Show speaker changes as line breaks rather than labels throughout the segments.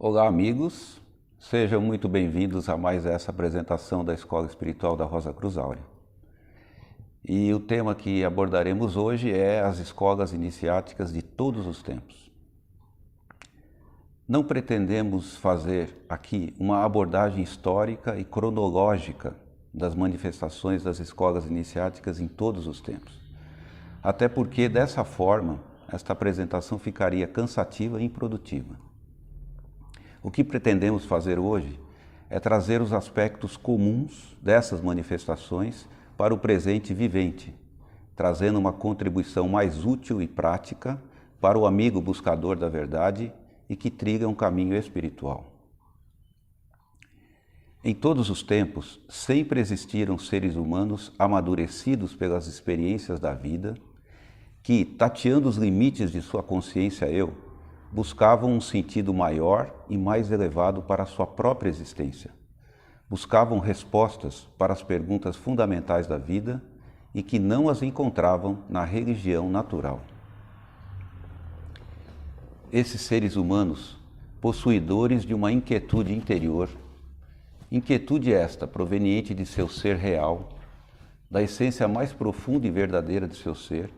Olá, amigos. Sejam muito bem-vindos a mais essa apresentação da Escola Espiritual da Rosa Cruz Áurea. E o tema que abordaremos hoje é as escolas iniciáticas de todos os tempos. Não pretendemos fazer aqui uma abordagem histórica e cronológica das manifestações das escolas iniciáticas em todos os tempos. Até porque, dessa forma, esta apresentação ficaria cansativa e improdutiva. O que pretendemos fazer hoje é trazer os aspectos comuns dessas manifestações para o presente vivente, trazendo uma contribuição mais útil e prática para o amigo buscador da verdade e que trilha um caminho espiritual. Em todos os tempos, sempre existiram seres humanos amadurecidos pelas experiências da vida, que, tateando os limites de sua consciência eu, buscavam um sentido maior e mais elevado para a sua própria existência. Buscavam respostas para as perguntas fundamentais da vida e que não as encontravam na religião natural. Esses seres humanos, possuidores de uma inquietude interior, inquietude esta proveniente de seu ser real, da essência mais profunda e verdadeira de seu ser,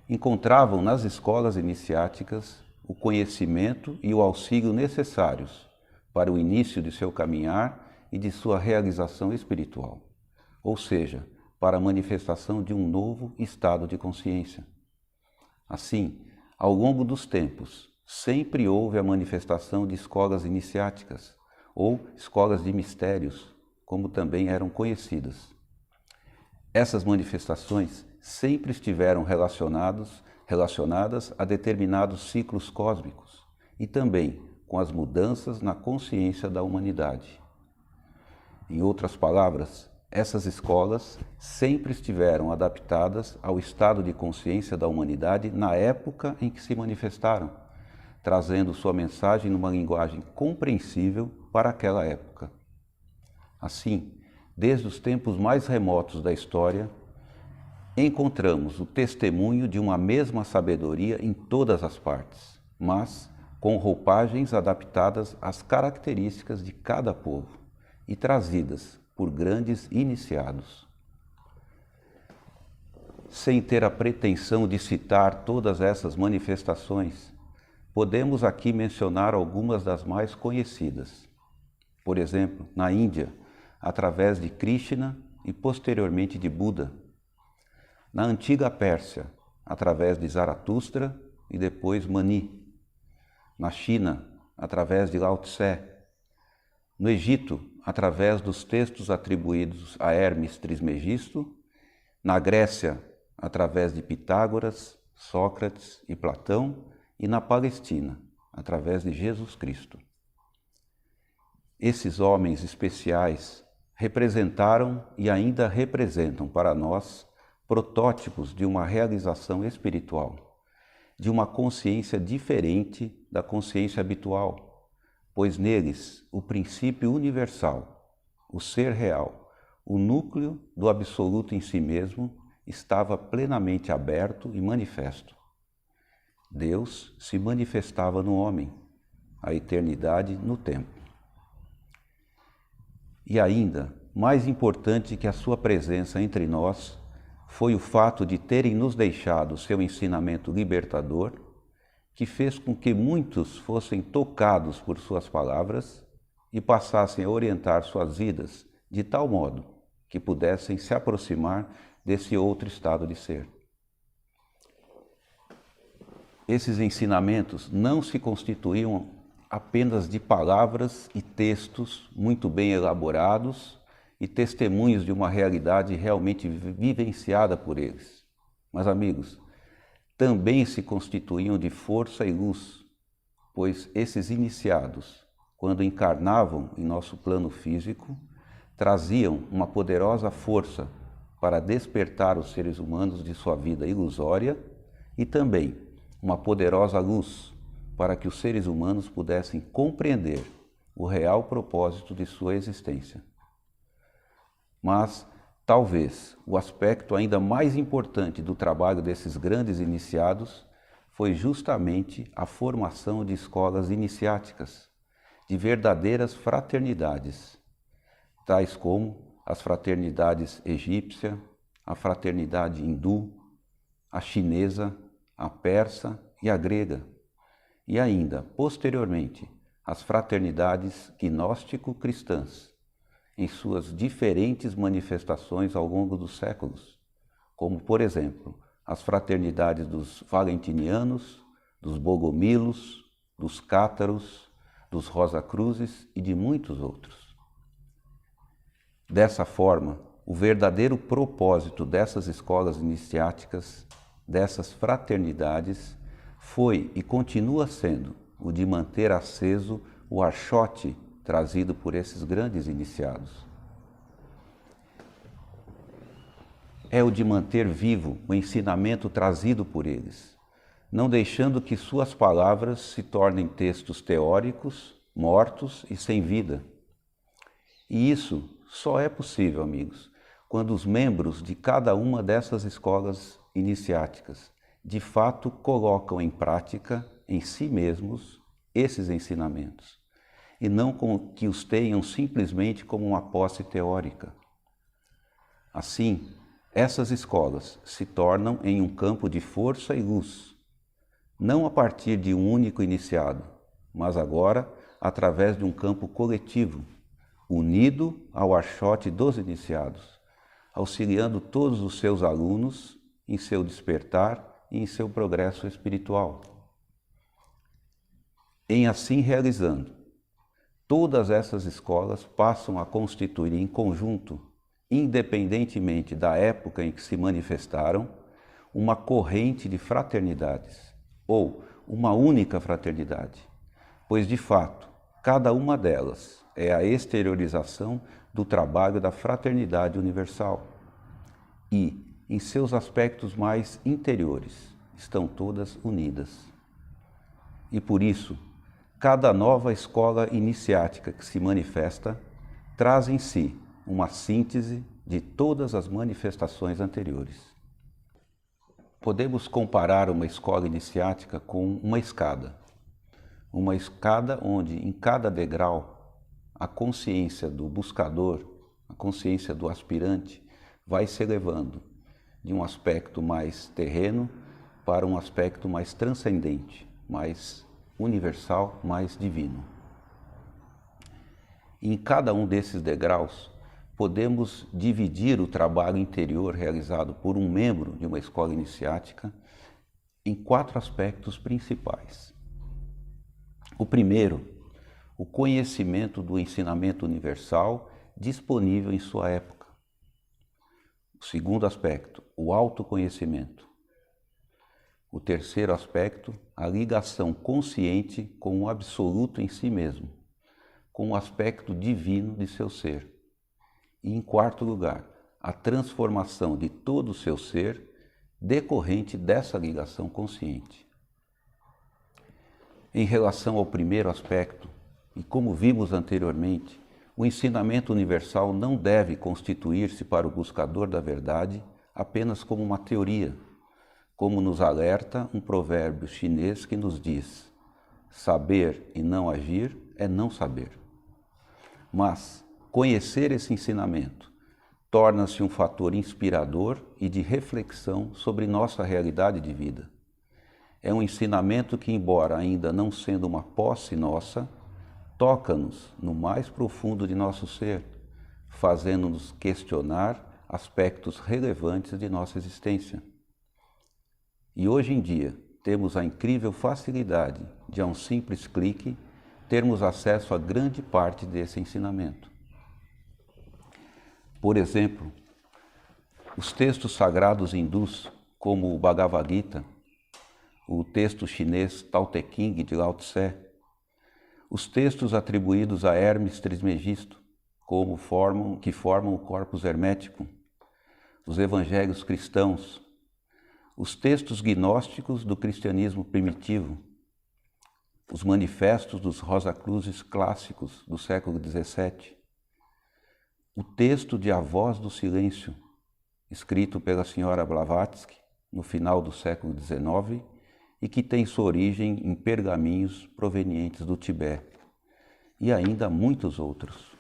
encontravam nas escolas iniciáticas o conhecimento e o auxílio necessários para o início de seu caminhar e de sua realização espiritual, ou seja, para a manifestação de um novo estado de consciência. Assim, ao longo dos tempos, sempre houve a manifestação de escolas iniciáticas, ou escolas de mistérios, como também eram conhecidas. Essas manifestações sempre estiveram relacionadas a determinados ciclos cósmicos e também com as mudanças na consciência da humanidade. Em outras palavras, essas escolas sempre estiveram adaptadas ao estado de consciência da humanidade na época em que se manifestaram, trazendo sua mensagem numa linguagem compreensível para aquela época. Assim, desde os tempos mais remotos da história, encontramos o testemunho de uma mesma sabedoria em todas as partes, mas com roupagens adaptadas às características de cada povo e trazidas por grandes iniciados. Sem ter a pretensão de citar todas essas manifestações, podemos aqui mencionar algumas das mais conhecidas. Por exemplo, na Índia, através de Krishna e posteriormente de Buda. Na antiga Pérsia, através de Zaratustra e depois Mani. Na China, através de Lao Tse. No Egito, através dos textos atribuídos a Hermes Trismegisto. Na Grécia, através de Pitágoras, Sócrates e Platão. E na Palestina, através de Jesus Cristo. Esses homens especiais representaram e ainda representam para nós protótipos de uma realização espiritual, de uma consciência diferente da consciência habitual, pois neles o princípio universal, o ser real, o núcleo do absoluto em si mesmo estava plenamente aberto e manifesto. Deus se manifestava no homem, a eternidade no tempo. E ainda, mais importante que a sua presença entre nós, foi o fato de terem nos deixado seu ensinamento libertador, que fez com que muitos fossem tocados por suas palavras e passassem a orientar suas vidas de tal modo que pudessem se aproximar desse outro estado de ser. Esses ensinamentos não se constituíam apenas de palavras e textos muito bem elaborados e testemunhos de uma realidade realmente vivenciada por eles. Mas, amigos, também se constituíam de força e luz, pois esses iniciados, quando encarnavam em nosso plano físico, traziam uma poderosa força para despertar os seres humanos de sua vida ilusória e também uma poderosa luz para que os seres humanos pudessem compreender o real propósito de sua existência. Mas, talvez, o aspecto ainda mais importante do trabalho desses grandes iniciados foi justamente a formação de escolas iniciáticas, de verdadeiras fraternidades, tais como as fraternidades egípcia, a fraternidade hindu, a chinesa, a persa e a grega, e ainda, posteriormente, as fraternidades gnóstico-cristãs, em suas diferentes manifestações ao longo dos séculos, como, por exemplo, as fraternidades dos valentinianos, dos bogomilos, dos cátaros, dos Rosa-Cruzes e de muitos outros. Dessa forma, o verdadeiro propósito dessas escolas iniciáticas, dessas fraternidades, foi e continua sendo o de manter aceso o archote trazido por esses grandes iniciados. É o de manter vivo o ensinamento trazido por eles, não deixando que suas palavras se tornem textos teóricos, mortos e sem vida. E isso só é possível, amigos, quando os membros de cada uma dessas escolas iniciáticas de fato colocam em prática, em si mesmos, esses ensinamentos, e não que os tenham simplesmente como uma posse teórica. Assim, essas escolas se tornam em um campo de força e luz, não a partir de um único iniciado, mas agora através de um campo coletivo, unido ao archote dos iniciados, auxiliando todos os seus alunos em seu despertar e em seu progresso espiritual. Em assim realizando, todas essas escolas passam a constituir em conjunto, independentemente da época em que se manifestaram, uma corrente de fraternidades, ou uma única fraternidade, pois, de fato, cada uma delas é a exteriorização do trabalho da fraternidade universal e, em seus aspectos mais interiores, estão todas unidas. E por isso, cada nova escola iniciática que se manifesta traz em si uma síntese de todas as manifestações anteriores. Podemos comparar uma escola iniciática com uma escada onde em cada degrau a consciência do buscador, a consciência do aspirante vai se elevando de um aspecto mais terreno para um aspecto mais transcendente, mais universal, mais divino. E em cada um desses degraus, podemos dividir o trabalho interior realizado por um membro de uma escola iniciática em 4 aspectos principais. O primeiro, o conhecimento do ensinamento universal disponível em sua época. O segundo aspecto, o autoconhecimento. O terceiro aspecto, a ligação consciente com o absoluto em si mesmo, com o aspecto divino de seu ser. E, em quarto lugar, a transformação de todo o seu ser decorrente dessa ligação consciente. Em relação ao primeiro aspecto, e como vimos anteriormente, o ensinamento universal não deve constituir-se para o buscador da verdade apenas como uma teoria, como nos alerta um provérbio chinês que nos diz: saber e não agir é não saber. Mas conhecer esse ensinamento torna-se um fator inspirador e de reflexão sobre nossa realidade de vida. É um ensinamento que, embora ainda não sendo uma posse nossa, toca-nos no mais profundo de nosso ser, fazendo-nos questionar aspectos relevantes de nossa existência. E hoje em dia, temos a incrível facilidade de, a um simples clique, termos acesso a grande parte desse ensinamento. Por exemplo, os textos sagrados hindus, como o Bhagavad Gita, o texto chinês Tao Te Ching de Lao Tse, os textos atribuídos a Hermes Trismegisto, que formam o corpus hermético, os evangelhos cristãos, os textos gnósticos do cristianismo primitivo, os manifestos dos Rosa-Cruzes clássicos do século XVII, o texto de A Voz do Silêncio, escrito pela senhora Blavatsky no final do século XIX e que tem sua origem em pergaminhos provenientes do Tibete, e ainda muitos outros.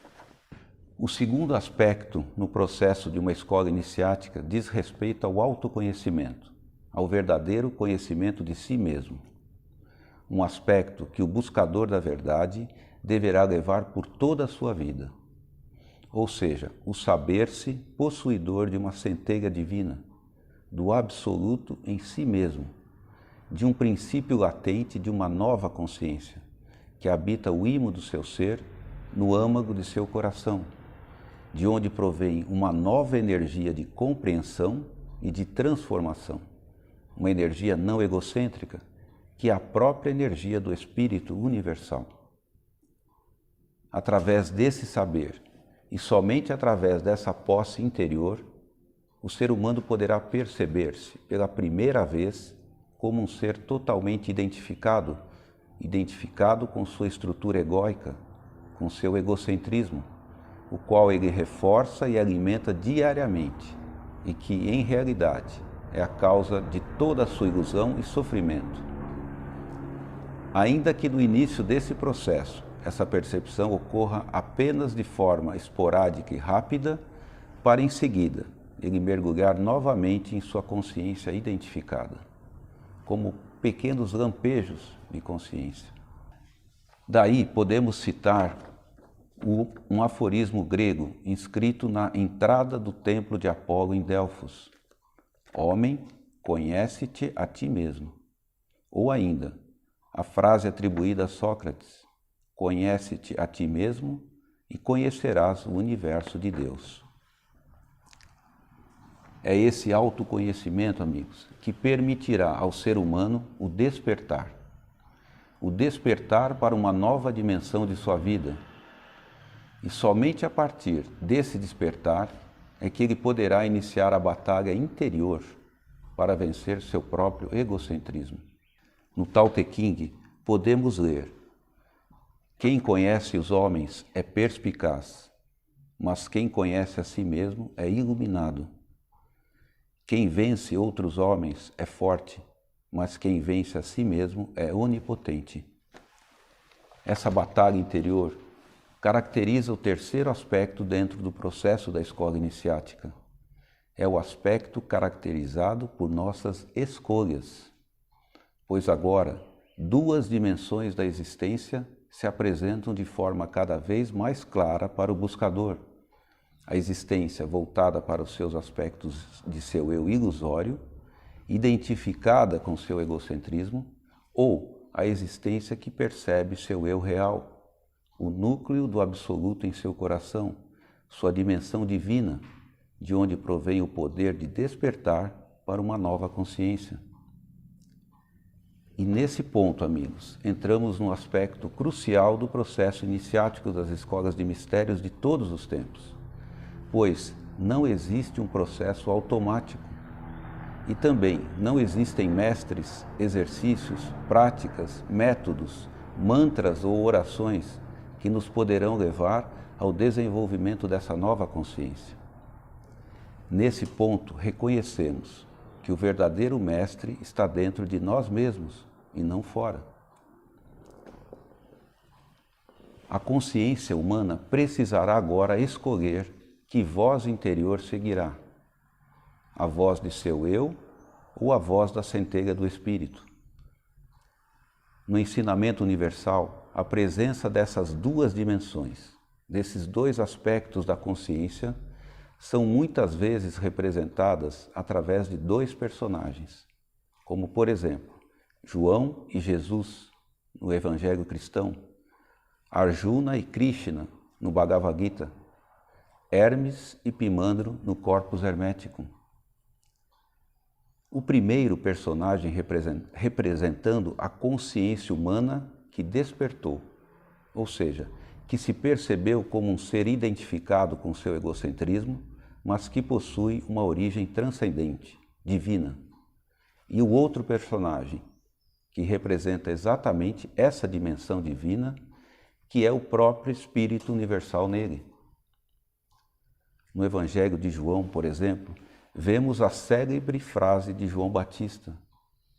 O segundo aspecto no processo de uma escola iniciática diz respeito ao autoconhecimento, ao verdadeiro conhecimento de si mesmo. Um aspecto que o buscador da verdade deverá levar por toda a sua vida. Ou seja, o saber-se possuidor de uma centelha divina, do absoluto em si mesmo, de um princípio latente de uma nova consciência, que habita o imo do seu ser, no âmago de seu coração, de onde provém uma nova energia de compreensão e de transformação, uma energia não egocêntrica, que é a própria energia do Espírito universal. Através desse saber, e somente através dessa posse interior, o ser humano poderá perceber-se pela primeira vez como um ser totalmente identificado com sua estrutura egóica, com seu egocentrismo, o qual ele reforça e alimenta diariamente, e que, em realidade, é a causa de toda a sua ilusão e sofrimento. Ainda que no início desse processo, essa percepção ocorra apenas de forma esporádica e rápida, para em seguida ele mergulhar novamente em sua consciência identificada, como pequenos lampejos de consciência. Daí podemos citar um aforismo grego inscrito na entrada do templo de Apolo em Delfos: Homem, conhece-te a ti mesmo. Ou ainda, a frase atribuída a Sócrates: Conhece-te a ti mesmo e conhecerás o universo de Deus. É esse autoconhecimento, amigos, que permitirá ao ser humano o despertar para uma nova dimensão de sua vida. E somente a partir desse despertar é que ele poderá iniciar a batalha interior para vencer seu próprio egocentrismo. No Tao Te Ching, podemos ler: Quem conhece os homens é perspicaz, mas quem conhece a si mesmo é iluminado. Quem vence outros homens é forte, mas quem vence a si mesmo é onipotente. Essa batalha interior caracteriza o terceiro aspecto dentro do processo da escola iniciática. É o aspecto caracterizado por nossas escolhas, pois agora duas dimensões da existência se apresentam de forma cada vez mais clara para o buscador: a existência voltada para os seus aspectos de seu eu ilusório, identificada com seu egocentrismo, ou a existência que percebe seu eu real, o núcleo do absoluto em seu coração, sua dimensão divina, de onde provém o poder de despertar para uma nova consciência. E nesse ponto, amigos, entramos num aspecto crucial do processo iniciático das escolas de mistérios de todos os tempos, pois não existe um processo automático e também não existem mestres, exercícios, práticas, métodos, mantras ou orações que nos poderão levar ao desenvolvimento dessa nova consciência. Nesse ponto, reconhecemos que o verdadeiro mestre está dentro de nós mesmos e não fora. A consciência humana precisará agora escolher que voz interior seguirá: a voz de seu eu ou a voz da centelha do Espírito. No ensinamento universal, a presença dessas duas dimensões, desses dois aspectos da consciência, são muitas vezes representadas através de dois personagens, como, por exemplo, João e Jesus, no Evangelho cristão, Arjuna e Krishna, no Bhagavad Gita, Hermes e Pimandro, no Corpus Hermeticum. O primeiro personagem representando a consciência humana que despertou, ou seja, que se percebeu como um ser identificado com seu egocentrismo, mas que possui uma origem transcendente, divina. E o outro personagem, que representa exatamente essa dimensão divina, que é o próprio Espírito universal nele. No Evangelho de João, por exemplo, vemos a célebre frase de João Batista: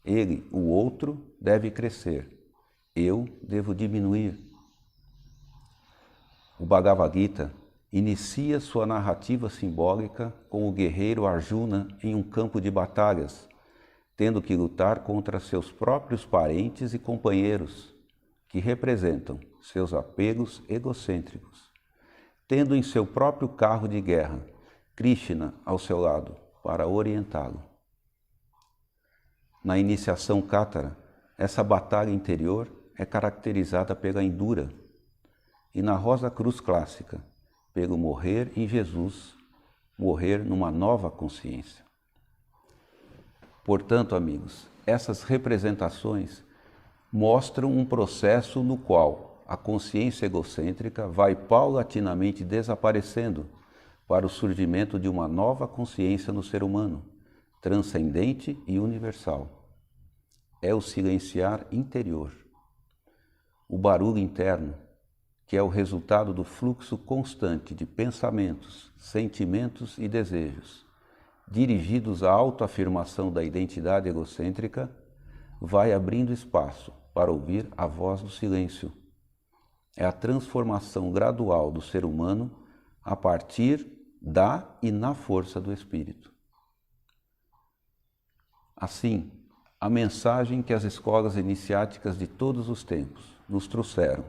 Ele, o outro, deve crescer, eu devo diminuir. O Bhagavad Gita inicia sua narrativa simbólica com o guerreiro Arjuna em um campo de batalhas, tendo que lutar contra seus próprios parentes e companheiros, que representam seus apegos egocêntricos, tendo em seu próprio carro de guerra Krishna ao seu lado para orientá-lo. Na iniciação Kátara, essa batalha interior é caracterizada pela Indura, e na Rosa Cruz clássica, pelo morrer em Jesus, morrer numa nova consciência. Portanto, amigos, essas representações mostram um processo no qual a consciência egocêntrica vai paulatinamente desaparecendo para o surgimento de uma nova consciência no ser humano, transcendente e universal. É o silenciar interior. O barulho interno, que é o resultado do fluxo constante de pensamentos, sentimentos e desejos, dirigidos à autoafirmação da identidade egocêntrica, vai abrindo espaço para ouvir a voz do silêncio. É a transformação gradual do ser humano a partir da e na força do Espírito. Assim, a mensagem que as escolas iniciáticas de todos os tempos nos trouxeram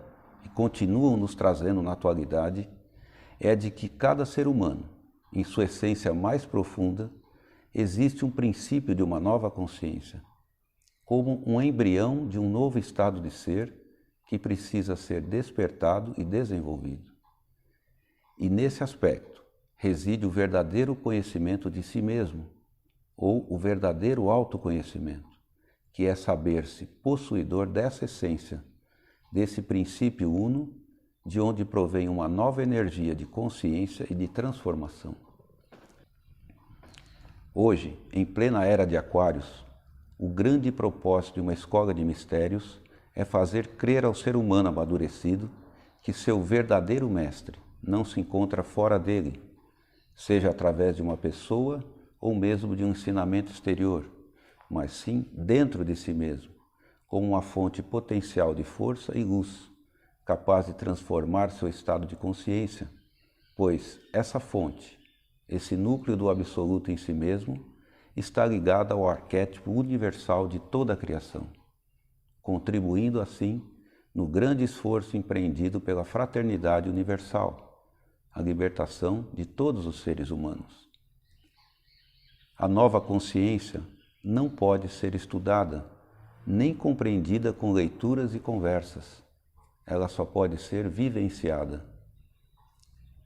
e continuam nos trazendo na atualidade é de que cada ser humano, em sua essência mais profunda, existe um princípio de uma nova consciência, como um embrião de um novo estado de ser que precisa ser despertado e desenvolvido. E nesse aspecto reside o verdadeiro conhecimento de si mesmo, ou o verdadeiro autoconhecimento, que é saber-se possuidor dessa essência, desse princípio uno, de onde provém uma nova energia de consciência e de transformação. Hoje, em plena era de Aquários, o grande propósito de uma escola de mistérios é fazer crer ao ser humano amadurecido que seu verdadeiro mestre não se encontra fora dele, seja através de uma pessoa ou mesmo de um ensinamento exterior, mas sim dentro de si mesmo, como uma fonte potencial de força e luz, capaz de transformar seu estado de consciência, pois essa fonte, esse núcleo do absoluto em si mesmo, está ligada ao arquétipo universal de toda a criação, contribuindo assim no grande esforço empreendido pela fraternidade universal, a libertação de todos os seres humanos. A nova consciência não pode ser estudada, nem compreendida com leituras e conversas. Ela só pode ser vivenciada.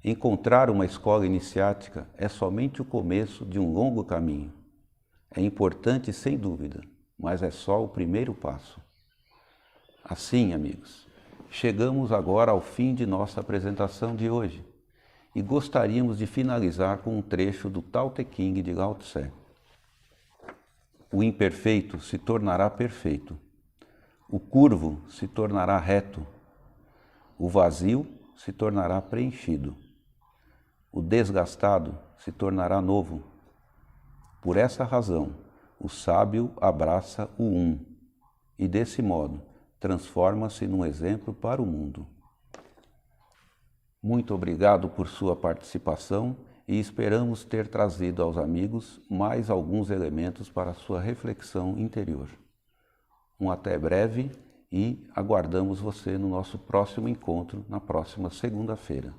Encontrar uma escola iniciática é somente o começo de um longo caminho. É importante, sem dúvida, mas é só o primeiro passo. Assim, amigos, chegamos agora ao fim de nossa apresentação de hoje e gostaríamos de finalizar com um trecho do Tao Te Ching de Lao Tse. O imperfeito se tornará perfeito, o curvo se tornará reto, o vazio se tornará preenchido, o desgastado se tornará novo. Por essa razão, o sábio abraça o um e, desse modo, transforma-se num exemplo para o mundo. Muito obrigado por sua participação e esperamos ter trazido aos amigos mais alguns elementos para sua reflexão interior. Um até breve e aguardamos você no nosso próximo encontro na próxima segunda-feira.